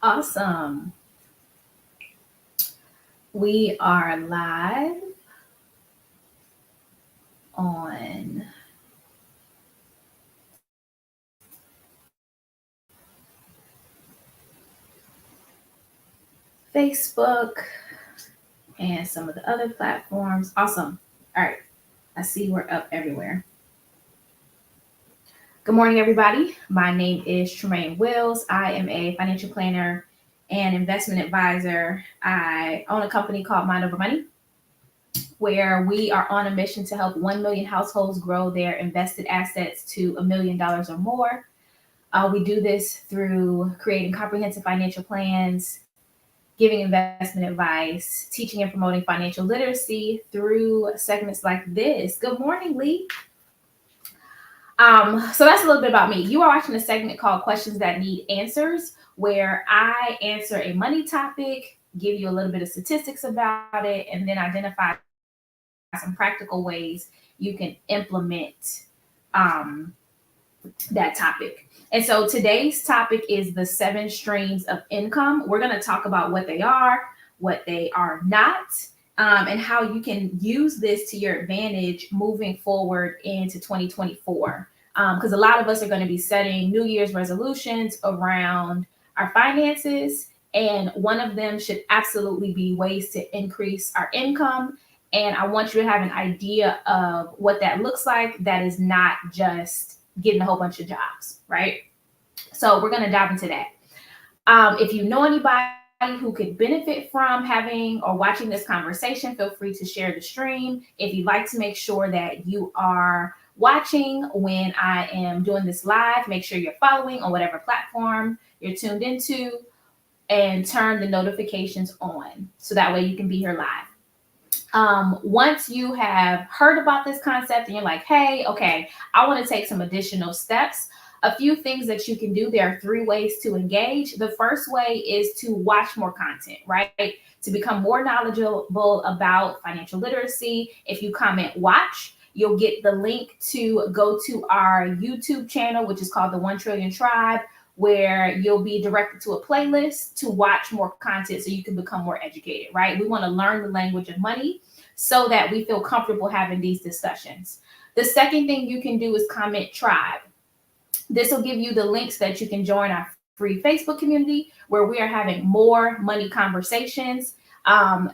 Awesome. We are live on Facebook and some of the other platforms. Awesome. All right. I see we're up everywhere. Good morning, everybody. My name is Tremaine Wills. I am a financial planner and investment advisor. I own a company called Mind Over Money, where we are on a mission to help 1 million households grow their invested assets to $1 million or more. We do this through creating comprehensive financial plans, giving investment advice, teaching and promoting financial literacy through segments like this. Good morning, Lee. So that's a little bit about me. You are watching a segment called Questions That Need Answers, where I answer a money topic, give you a little bit of statistics about it, and then identify some practical ways you can implement that topic. And so today's topic is the 7 streams of income. We're going to talk about what they are, what they are not, and how you can use this to your advantage moving forward into 2024. Because a lot of us are going to be setting New Year's resolutions around our finances, and one of them should absolutely be ways to increase our income. And I want you to have an idea of what that looks like. That is not just getting a whole bunch of jobs, right? So we're going to dive into that. If you know anybody who could benefit from having or watching this conversation, feel free to share the stream. If you'd like to make sure that you are watching when I am doing this live, make sure you're following on whatever platform you're tuned into and turn the notifications on so that way you can be here live. Once you have heard about this concept and you're like, hey, okay, I want to take some additional steps, a few things that you can do. There are 3 ways to engage. The first way is to watch more content, right? To become more knowledgeable about financial literacy. If you comment watch, you'll get the link to go to our YouTube channel, which is called the 1 Trillion Tribe, where you'll be directed to a playlist to watch more content so you can become more educated, right? We want to learn the language of money so that we feel comfortable having these discussions. The second thing you can do is comment tribe. This will give you the links that you can join our free Facebook community where we are having more money conversations,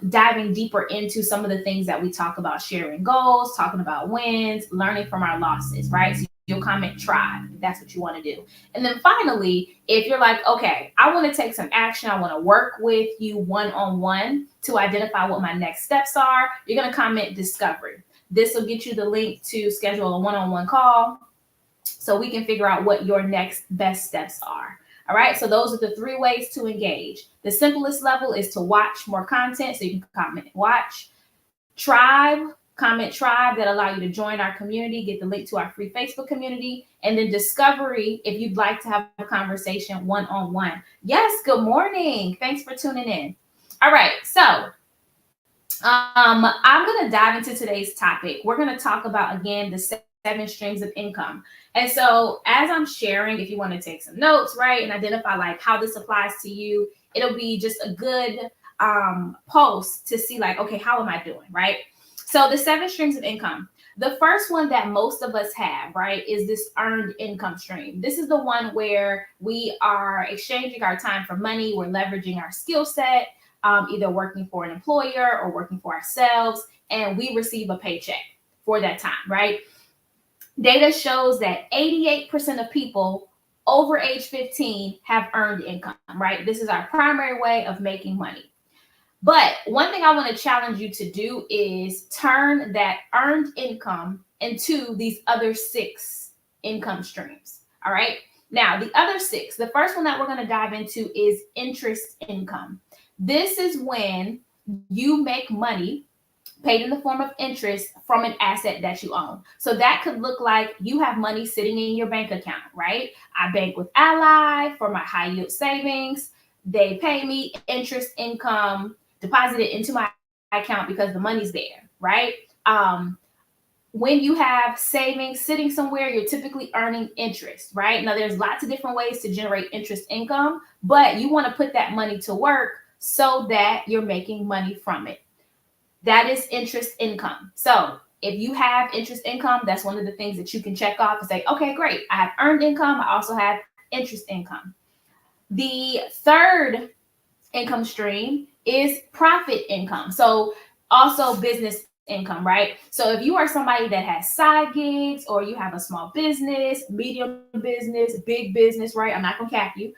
diving deeper into some of the things that we talk about, sharing goals, talking about wins, learning from our losses, right? So you'll comment tribe if that's what you want to do. And then finally, if you're like, okay, I want to take some action, I want to work with you one-on-one to identify what my next steps are, you're going to comment discovery. This will get you the link to schedule a one-on-one call so we can figure out what your next best steps are. All right, so those are the 3 ways to engage. The simplest level is to watch more content, so you can comment watch. Tribe, comment tribe, that allow you to join our community, get the link to our free Facebook community. And then discovery, if you'd like to have a conversation one-on-one. Yes, good morning. Thanks for tuning in. All right, so I'm going to dive into today's topic. We're going to talk about, again, the 7 streams of income. And so as I'm sharing, if you want to take some notes, right, and identify like how this applies to you, it'll be just a good post to see like, okay, how am I doing, right? So the 7 streams of income. The first one that most of us have, right, is this earned income stream. This is the one where we are exchanging our time for money. We're leveraging our skill set, either working for an employer or working for ourselves, and we receive a paycheck for that time, right? Data shows that 88% of people over age 15 have earned income, right? This is our primary way of making money. But one thing I want to challenge you to do is turn that earned income into these other 6 income streams. All right. Now, the other 6, the first one that we're going to dive into is interest income. This is when you make money paid in the form of interest from an asset that you own. So that could look like you have money sitting in your bank account, right? I bank with Ally for my high yield savings. They pay me interest income deposited into my account because the money's there, right? when you have savings sitting somewhere, you're typically earning interest, right? Now, there's lots of different ways to generate interest income, but you want to put that money to work so that you're making money from it. That is interest income. So if you have interest income, that's one of the things that you can check off and say, okay, great. I have earned income. I also have interest income. The third income stream is profit income. So also business income, right? So if you are somebody that has side gigs, or you have a small business, medium business, big business, right? I'm not gonna cap you.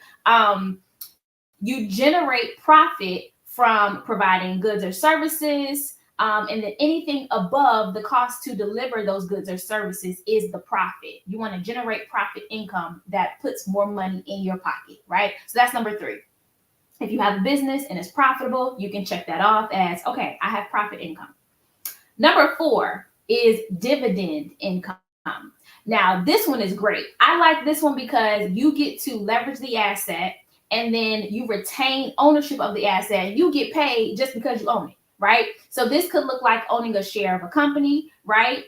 You generate profit from providing goods or services, and then anything above the cost to deliver those goods or services is the profit. You want to generate profit income that puts more money in your pocket, right? So that's number 3. If you have a business and it's profitable, you can check that off as, okay, I have profit income. Number 4 is dividend income. Now, this one is great. I like this one because you get to leverage the asset, and then you retain ownership of the asset. You get paid just because you own it, right? So this could look like owning a share of a company, right?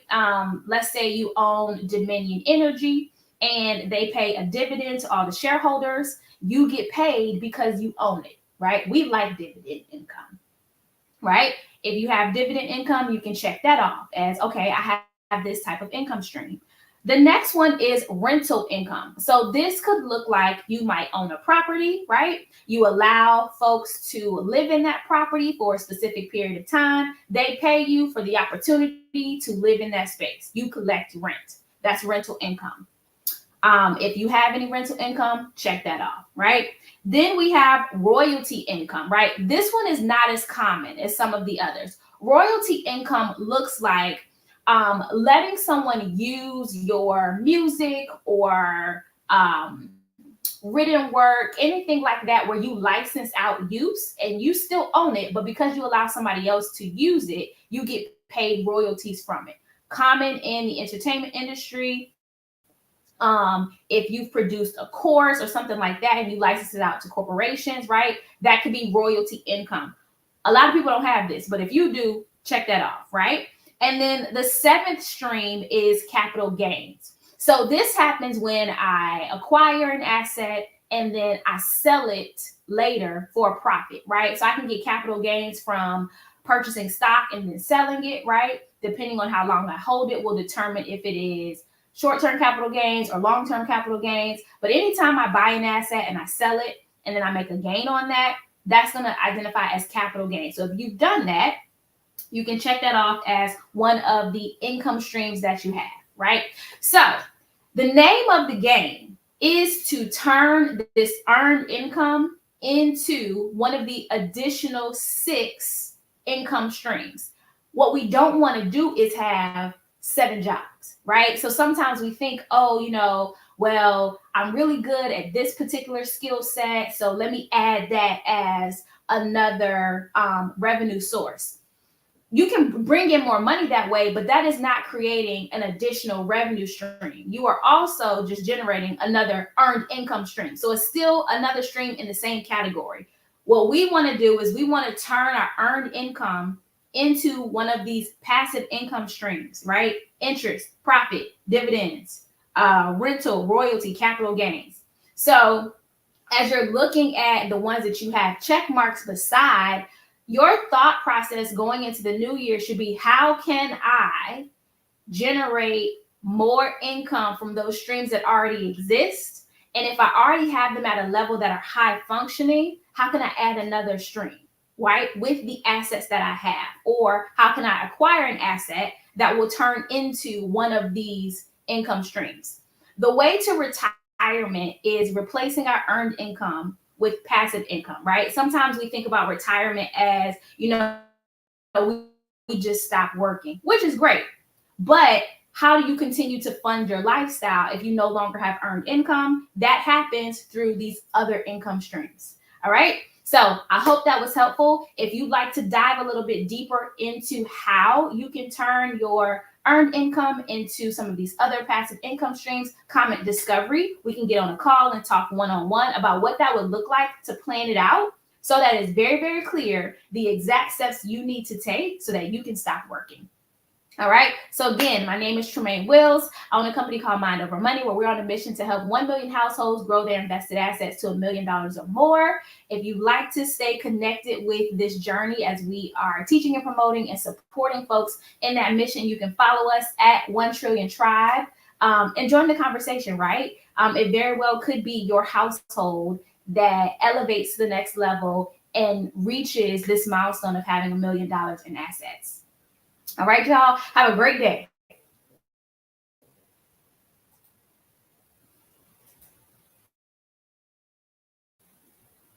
Let's say you own Dominion Energy and they pay a dividend to all the shareholders. You get paid because you own it, right? We like dividend income, right? If you have dividend income, you can check that off as, okay, I have this type of income stream. The next one is rental income. So this could look like you might own a property, right? You allow folks to live in that property for a specific period of time. They pay you for the opportunity to live in that space. You collect rent. That's rental income. If you have any rental income, check that off, right? Then we have royalty income, right? This one is not as common as some of the others. Royalty income looks like letting someone use your music or written work, anything like that, where you license out use and you still own it, but because you allow somebody else to use it, you get paid royalties from it. Common in the entertainment industry. If you've produced a course or something like that and you license it out to corporations, right? That could be royalty income. A lot of people don't have this, but if you do, check that off, right? And then the 7th stream is capital gains. So this happens when I acquire an asset and then I sell it later for a profit, right? So I can get capital gains from purchasing stock and then selling it, right? Depending on how long I hold it will determine if it is short-term capital gains or long-term capital gains. But anytime I buy an asset and I sell it and then I make a gain on that, that's going to identify as capital gain. So if you've done that, you can check that off as one of the income streams that you have, right? So the name of the game is to turn this earned income into one of the additional 6 income streams. What we don't want to do is have 7 jobs, right? So sometimes we think, oh, well, I'm really good at this particular skill set, so let me add that as another revenue source. You can bring in more money that way, but that is not creating an additional revenue stream. You are also just generating another earned income stream. So it's still another stream in the same category. What we want to do is we want to turn our earned income into one of these passive income streams, right? Interest, profit, dividends, rental, royalty, capital gains. So as you're looking at the ones that you have check marks beside, your thought process going into the new year should be, how can I generate more income from those streams that already exist? And if I already have them at a level that are high functioning, how can I add another stream, right? With the assets that I have? Or how can I acquire an asset that will turn into one of these income streams? The way to retirement is replacing our earned income with passive income, right? Sometimes we think about retirement as, we just stop working, which is great. But how do you continue to fund your lifestyle if you no longer have earned income? That happens through these other income streams. All right. So I hope that was helpful. If you'd like to dive a little bit deeper into how you can turn your earned income into some of these other passive income streams, comment discovery. We can get on a call and talk one-on-one about what that would look like to plan it out, so that it's very, very clear the exact steps you need to take so that you can stop working. All right. So again, my name is Tremaine Wills. I own a company called Mind Over Money, where we're on a mission to help 1 million households grow their invested assets to $1 million or more. If you'd like to stay connected with this journey as we are teaching and promoting and supporting folks in that mission, you can follow us at 1 Trillion Tribe and join the conversation, right? It very well could be your household that elevates to the next level and reaches this milestone of having $1 million in assets. All right, y'all. Have a great day.